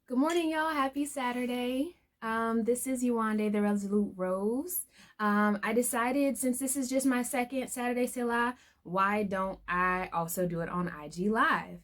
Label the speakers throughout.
Speaker 1: Good morning, y'all. Happy Saturday. This is Yewande, the Resolute Rose. I decided since this is just my second Saturday Selah, why don't I also do it on IG Live?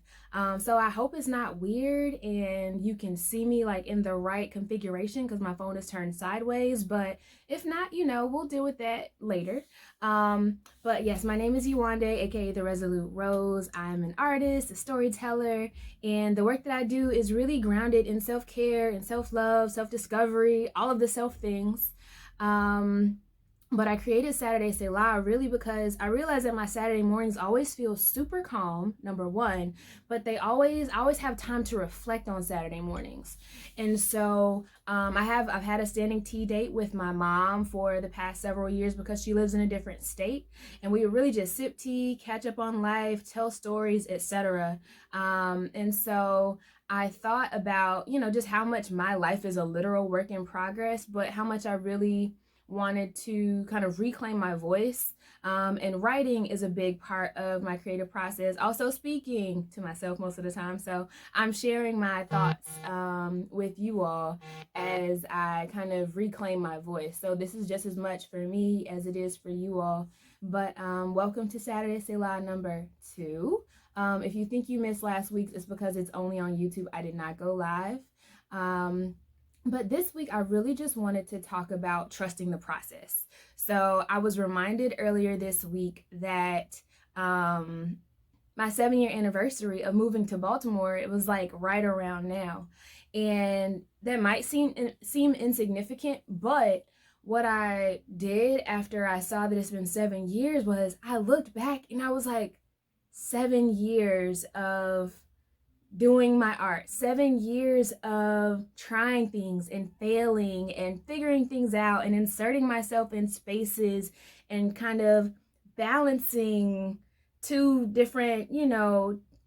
Speaker 1: So I hope it's not weird and you can see me like in the right configuration because my phone is turned sideways. But if not, we'll deal with that later. But yes, my name is Yewande, aka the Resolute Rose. I'm an artist, a storyteller, and the work that I do is really grounded in self-care and self-love, self-discovery, all of the self things. But I created Saturday Selah really because I realized that my Saturday mornings always feel super calm, number one, but I always have time to reflect on Saturday mornings. And so I've had a standing tea date with my mom for the past several years because she lives in a different state, and we would really just sip tea, catch up on life, tell stories, etc. And so I thought about, just how much my life is a literal work in progress, but how much I really wanted to kind of reclaim my voice. And writing is a big part of my creative process. Also speaking to myself most of the time. So I'm sharing my thoughts with you all as I kind of reclaim my voice. So this is just as much for me as it is for you all. But welcome to Saturday Selah number 2. If you think you missed last week's, it's because it's only on YouTube. I did not go live. But this week, I really just wanted to talk about trusting the process. So I was reminded earlier this week that my 7-year anniversary of moving to Baltimore, it was like right around now. And that might seem insignificant, but what I did after I saw that it's been 7 years was I looked back and I was like, 7 years of doing my art, 7 years of trying things and failing and figuring things out and inserting myself in spaces and kind of balancing two different,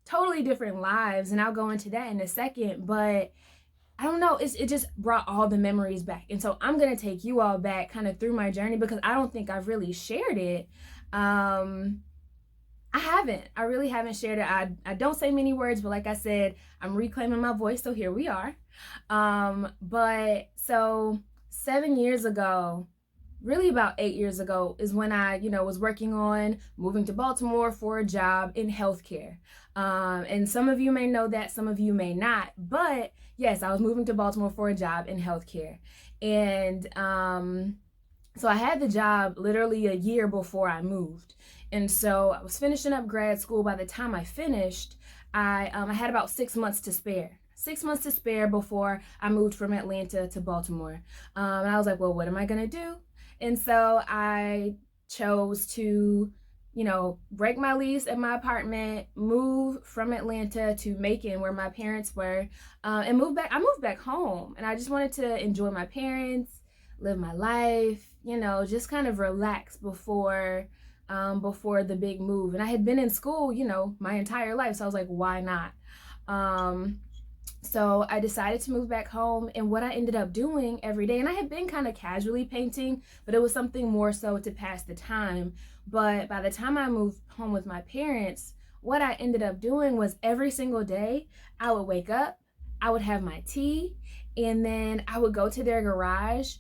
Speaker 1: totally different lives. And I'll go into that in a second, but I don't know, it just brought all the memories back. And so I'm going to take you all back kind of through my journey because I don't think I've really shared it. I really haven't shared it. I don't say many words, but like I said, I'm reclaiming my voice, so here we are. But so 7 years ago, really about 8 years ago, is when I, was working on moving to Baltimore for a job in healthcare. And some of you may know that, some of you may not. But yes, I was moving to Baltimore for a job in healthcare. And so I had the job literally a year before I moved. And so I was finishing up grad school. By the time I finished, I had about 6 months to spare. 6 months to spare before I moved from Atlanta to Baltimore. And I was like, well, what am I going to do? And so I chose to, break my lease at my apartment, move from Atlanta to Macon, where my parents were, and move back. I moved back home, and I just wanted to enjoy my parents, live my life, just kind of relax before the big move. And I had been in school, my entire life. So I was like, why not? So I decided to move back home, and what I ended up doing every day, and I had been kind of casually painting, but it was something more so to pass the time. But by the time I moved home with my parents, what I ended up doing was every single day, I would wake up, I would have my tea, and then I would go to their garage,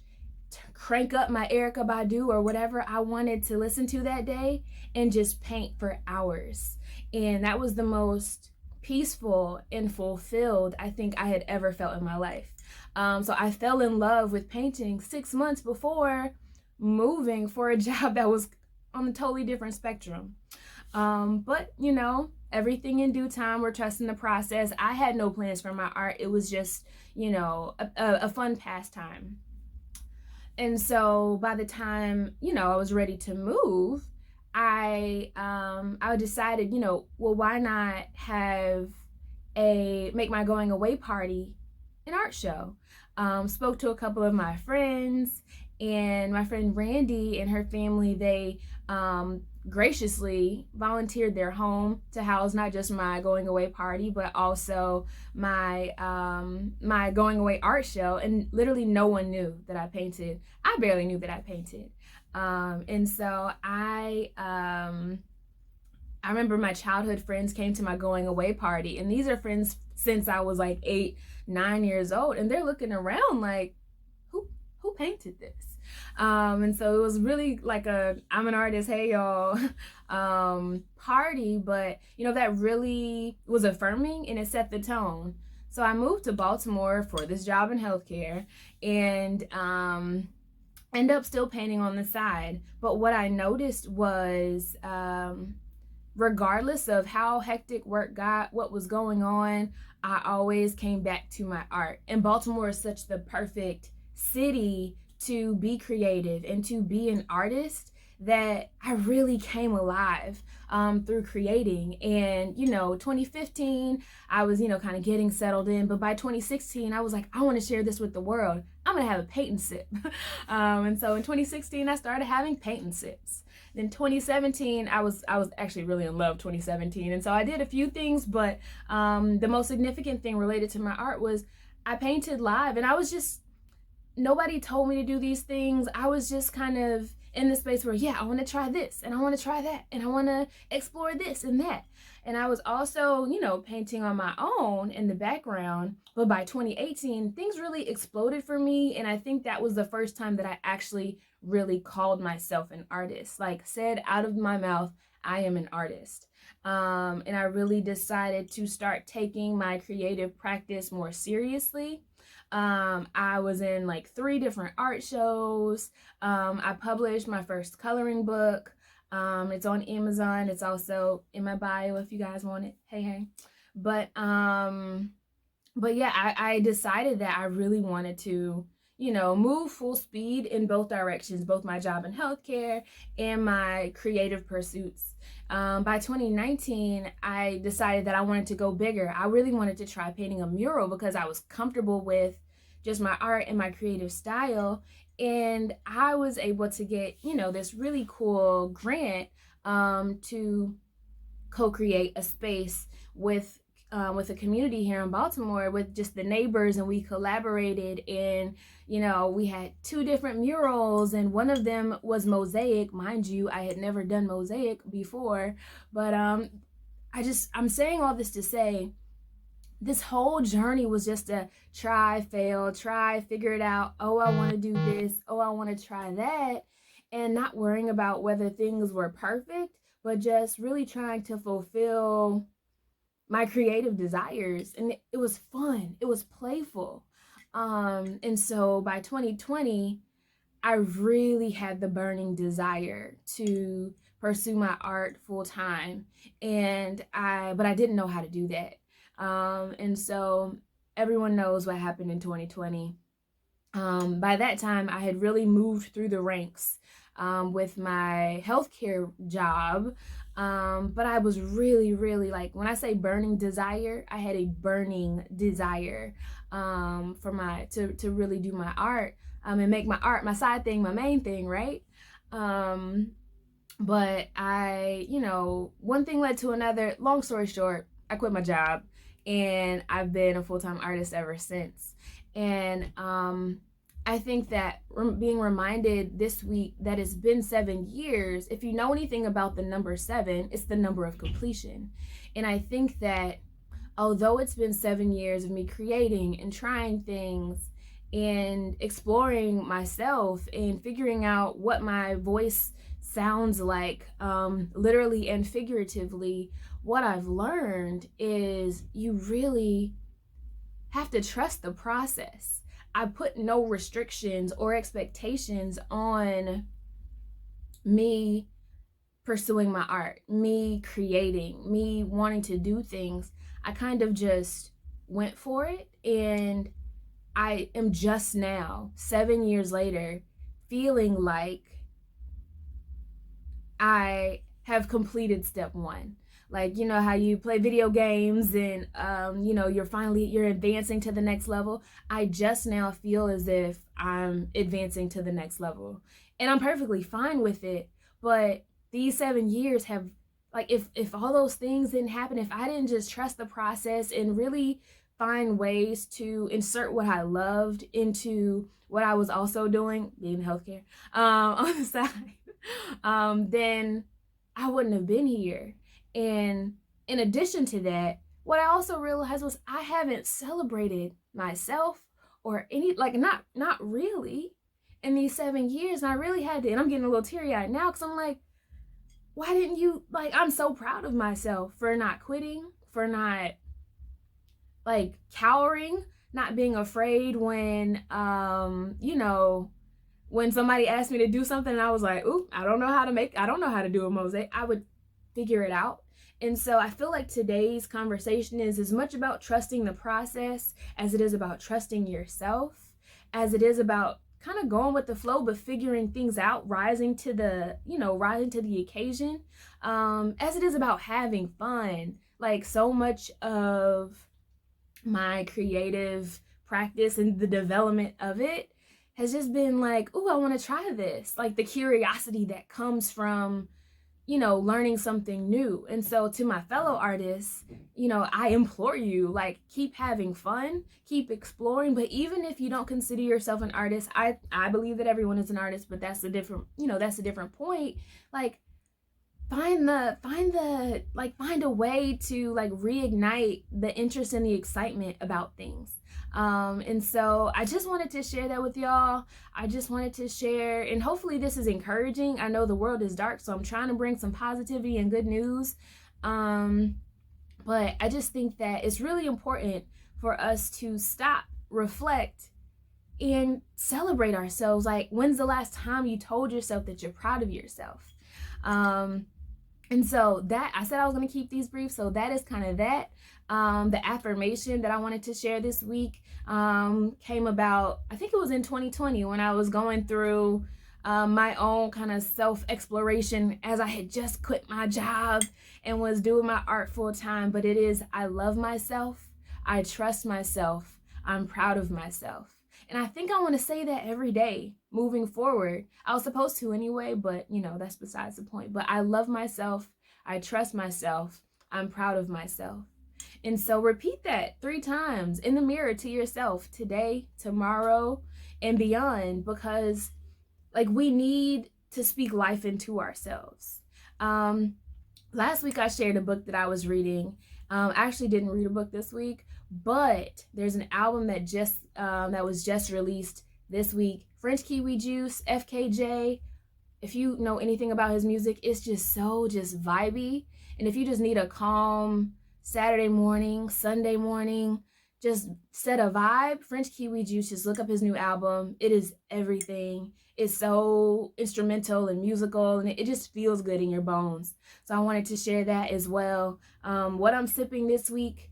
Speaker 1: crank up my Erykah Badu or whatever I wanted to listen to that day, and just paint for hours. And that was the most peaceful and fulfilled I think I had ever felt in my life. So I fell in love with painting 6 months before moving for a job that was on a totally different spectrum. But everything in due time. We're trusting the process. I had no plans for my art. It was just, a fun pastime. And so by the time, I was ready to move, I decided, well, why not make my going away party an art show? Spoke to a couple of my friends, and my friend Randy and her family, they graciously volunteered their home to house not just my going away party, but also my my going away art show. And literally no one knew that I painted. I barely knew that I painted. And so I I remember my childhood friends came to my going away party, and these are friends since I was like 8, 9 years old, and they're looking around like, who painted this? And so it was really like a I'm an artist, hey y'all, party, but that really was affirming and it set the tone. So I moved to Baltimore for this job in healthcare, and end up still painting on the side. But what I noticed was, regardless of how hectic work got, what was going on, I always came back to my art. And Baltimore is such the perfect city to be creative and to be an artist that I really came alive through creating. And 2015, I was kind of getting settled in, but by 2016, I was like, I want to share this with the world. I'm gonna have a paint and sip. And so in 2016, I started having paint and sips. Then 2017, I was actually really in love 2017, and so I did a few things, but the most significant thing related to my art was I painted live, and I was just, nobody told me to do these things. I was just kind of in the space where, I want to try this and I want to try that and I want to explore this and that. And I was also, painting on my own in the background. But by 2018, things really exploded for me. And I think that was the first time that I actually really called myself an artist. Like, said out of my mouth, I am an artist. And I really decided to start taking my creative practice more seriously. I was in like 3 different art shows. I published my first coloring book. It's on Amazon. It's also in my bio if you guys want it. Hey. But yeah, I decided that I really wanted to, move full speed in both directions, both my job in healthcare and my creative pursuits. By 2019, I decided that I wanted to go bigger. I really wanted to try painting a mural because I was comfortable with just my art and my creative style. And I was able to get, this really cool grant to co-create a space with a community here in Baltimore with just the neighbors, and we collaborated, and we had 2 different murals, and one of them was mosaic. Mind you, I had never done mosaic before, but I'm saying all this to say this whole journey was just a try, fail, try, figure it out. Oh, I want to do this. Oh, I want to try that. And not worrying about whether things were perfect, but just really trying to fulfill my creative desires. And it was fun. It was playful. And so by 2020, I really had the burning desire to pursue my art full time. But I didn't know how to do that. And so everyone knows what happened in 2020. By that time, I had really moved through the ranks with my healthcare job. But I was really, really, like, when I say burning desire, I had a burning desire to really do my art and make my art my side thing, my main thing, right? But one thing led to another. Long story short, I quit my job, and I've been a full-time artist ever since. And I think that being reminded this week that it's been 7 years, if you know anything about the number 7, it's the number of completion. And I think that although it's been 7 years of me creating and trying things and exploring myself and figuring out what my voice sounds like, literally and figuratively, what I've learned is you really have to trust the process. I put no restrictions or expectations on me pursuing my art, me creating, me wanting to do things. I kind of just went for it, and I am just now, 7 years later, feeling like I have completed step 1. Like, how you play video games and, you're advancing to the next level. I just now feel as if I'm advancing to the next level, and I'm perfectly fine with it. But these 7 years have, like, if all those things didn't happen, if I didn't just trust the process and really find ways to insert what I loved into what I was also doing, being healthcare, on the side, then I wouldn't have been here. And in addition to that, what I also realized was I haven't celebrated myself or any, like, not really in these 7 years. And I really had to, and I'm getting a little teary-eyed now because I'm like, why didn't you, like, I'm so proud of myself for not quitting, for not like cowering, not being afraid when when somebody asked me to do something and I was like, ooh, I don't know how to do a mosaic, I would figure it out. And so I feel like today's conversation is as much about trusting the process as it is about trusting yourself, as it is about kind of going with the flow, but figuring things out, rising to the occasion, as it is about having fun. Like, so much of my creative practice and the development of it has just been like, oh, I want to try this. Like, the curiosity that comes from, learning something new. And so to my fellow artists, I implore you, like, keep having fun, keep exploring. But even if you don't consider yourself an artist, I believe that everyone is an artist, but that's a different point. Like, find a way to, like, reignite the interest and the excitement about things. And so I just wanted to share that with y'all. I just wanted to share, and hopefully this is encouraging. I know the world is dark, so I'm trying to bring some positivity and good news. But I just think that it's really important for us to stop, reflect, and celebrate ourselves. Like, when's the last time you told yourself that you're proud of yourself? And so that, I said I was going to keep these brief, so that is kind of that. The affirmation that I wanted to share this week came about, I think it was in 2020, when I was going through my own kind of self-exploration, as I had just quit my job and was doing my art full time. But it is, I love myself, I trust myself, I'm proud of myself. And I think I want to say that every day moving forward. I was supposed to anyway, but that's besides the point. But I love myself, I trust myself, I'm proud of myself. And so repeat that 3 times in the mirror to yourself today, tomorrow, and beyond, because, like, we need to speak life into ourselves. Last week I shared a book that I was reading. I actually didn't read a book this week, but there's an album that was just released this week. Frenchkiwijuoce, FKJ. If you know anything about his music, it's just vibey. And if you just need a calm Saturday morning, Sunday morning, just set a vibe, Frenchkiwijuoce, just look up his new album. It is everything. It's so instrumental and musical, and it just feels good in your bones. So I wanted to share that as well. What I'm sipping this week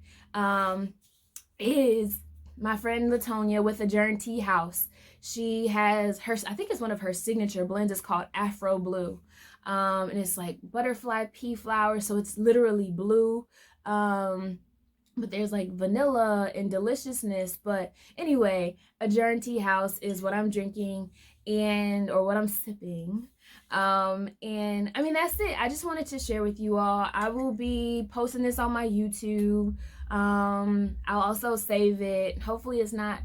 Speaker 1: is my friend Latonia with Adjourn Teahouse. She has I think it's one of her signature blends. It's called Afro Blue. And it's like butterfly pea flower, so it's literally blue. But there's like vanilla and deliciousness. But anyway, Adjourn Teahouse is what I'm drinking or what I'm sipping. And I mean, that's it. I just wanted to share with you all. I will be posting this on my YouTube. I'll also save it. Hopefully it's not,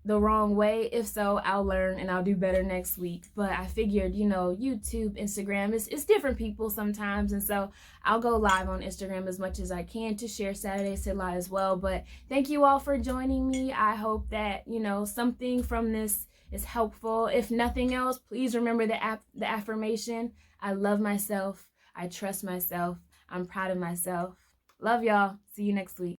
Speaker 1: the wrong way. If so, I'll learn and I'll do better next week. But I figured, YouTube, Instagram, it's different people sometimes. And so I'll go live on Instagram as much as I can to share Saturday Selah as well. But thank you all for joining me. I hope that, something from this is helpful. If nothing else, please remember the affirmation. I love myself. I trust myself. I'm proud of myself. Love y'all. See you next week.